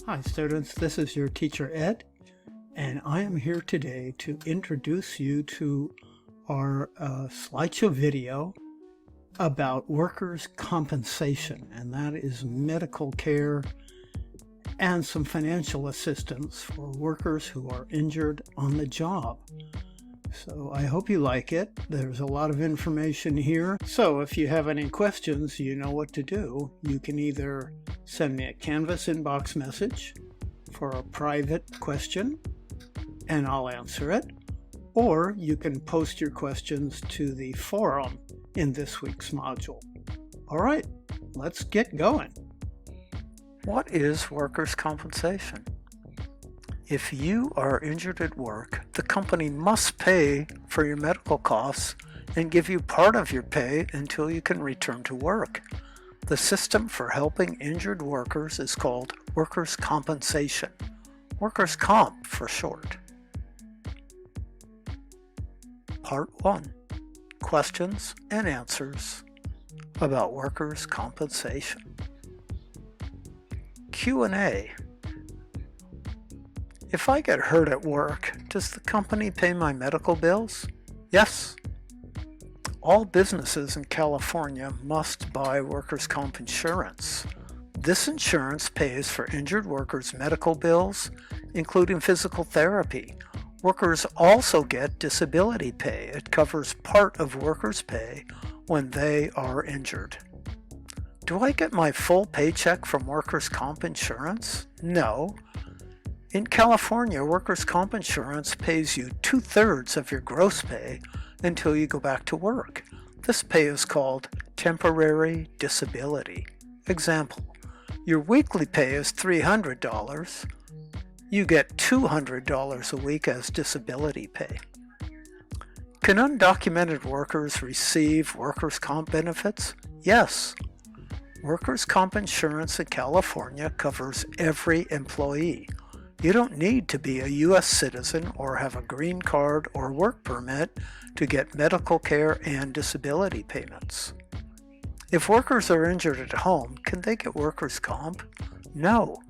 Hi students, this is your teacher Ed, and I am here today to introduce you to our slideshow video about workers' compensation, and that is medical care and some financial assistance for workers who are injured on the job. So I hope you like it. There's a lot of information here. So if you have any questions, you know what to do. You can either send me a Canvas inbox message for a private question and I'll answer it, or you can post your questions to the forum in this week's module. All right, let's get going. What is workers' compensation? If you are injured at work, the company must pay for your medical costs and give you part of your pay until you can return to work. The system for helping injured workers is called workers' compensation. Workers' comp for short. Part 1. Questions and answers about workers' compensation. Q&A. If I get hurt at work, does the company pay my medical bills? Yes. All businesses in California must buy workers' comp insurance. This insurance pays for injured workers' medical bills, including physical therapy. Workers also get disability pay. It covers part of workers' pay when they are injured. Do I get my full paycheck from workers' comp insurance? No. In California, workers' comp insurance pays you 2/3 of your gross pay until you go back to work. This pay is called temporary disability. Example, your weekly pay is $300. You get $200 a week as disability pay. Can undocumented workers receive workers' comp benefits? Yes. Workers' comp insurance in California covers every employee. You don't need to be a U.S. citizen or have a green card or work permit to get medical care and disability payments. If workers are injured at home, can they get workers' comp? No.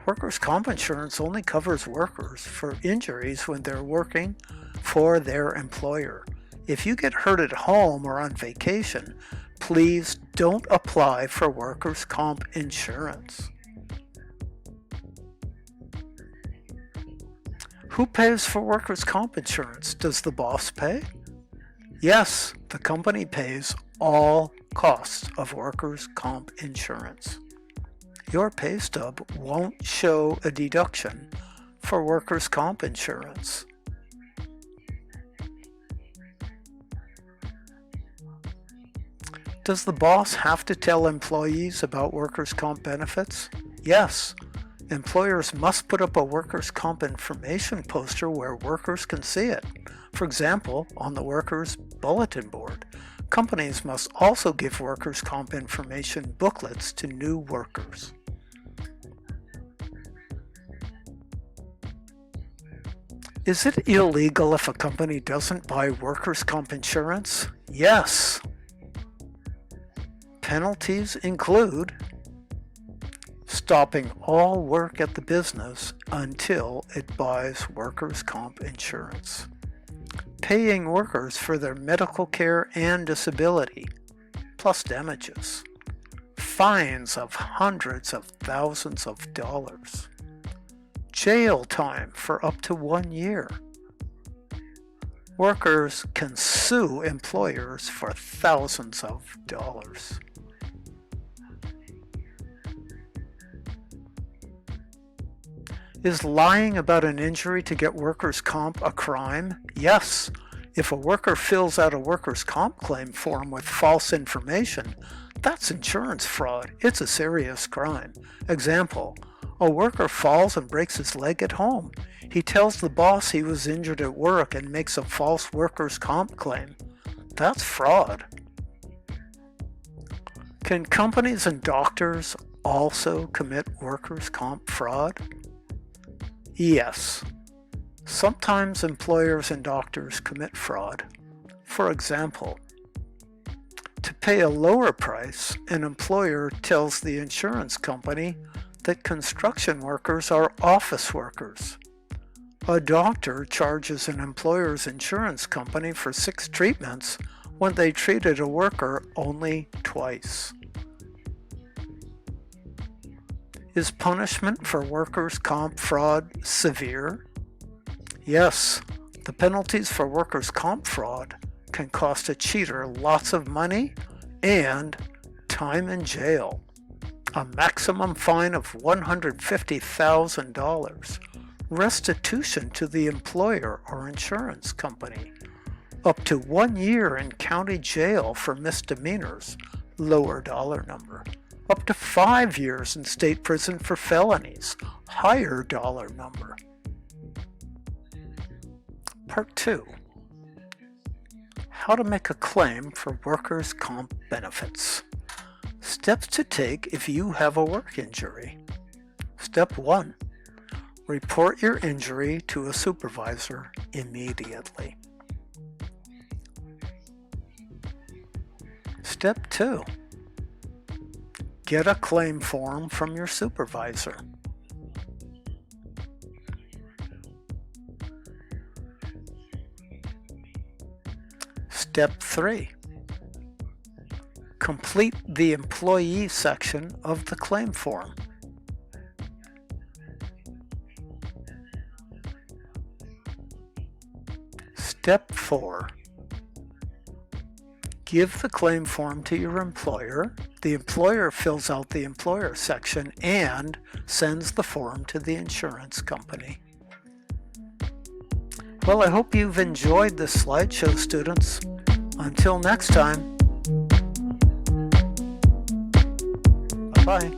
Workers' comp insurance only covers workers for injuries when they're working for their employer. If you get hurt at home or on vacation, please don't apply for workers' comp insurance. Who pays for workers' comp insurance? Does the boss pay? Yes, the company pays all costs of workers' comp insurance. Your pay stub won't show a deduction for workers' comp insurance. Does the boss have to tell employees about workers' comp benefits? Yes. Employers must put up a workers' comp information poster where workers can see it. For example, on the workers' bulletin board. Companies must also give workers' comp information booklets to new workers. Is it illegal if a company doesn't buy workers' comp insurance? Yes. Penalties include stopping all work at the business until it buys workers' comp insurance, paying workers for their medical care and disability, plus damages, fines of hundreds of thousands of dollars, jail time for up to 1 year. Workers can sue employers for thousands of dollars. Is lying about an injury to get workers' comp a crime? Yes. If a worker fills out a workers' comp claim form with false information, that's insurance fraud. It's a serious crime. Example, a worker falls and breaks his leg at home. He tells the boss he was injured at work and makes a false workers' comp claim. That's fraud. Can companies and doctors also commit workers' comp fraud? Yes. Sometimes employers and doctors commit fraud. For example, to pay a lower price, an employer tells the insurance company that construction workers are office workers. A doctor charges an employer's insurance company for 6 treatments when they treated a worker only twice. Is punishment for workers' comp fraud severe? Yes, the penalties for workers' comp fraud can cost a cheater lots of money and time in jail. A maximum fine of $150,000, restitution to the employer or insurance company, up to 1 year in county jail for misdemeanors, lower dollar number, up to 5 years in state prison for felonies, higher dollar number. Part 2. How to make a claim for workers' comp benefits. Steps to take if you have a work injury. Step 1. Report your injury to a supervisor immediately. Step 2. Get a claim form from your supervisor. Step 3. Complete the employee section of the claim form. Step 4. Give the claim form to your employer. The employer fills out the employer section and sends the form to the insurance company. Well, I hope you've enjoyed this slideshow, students. Until next time, bye-bye.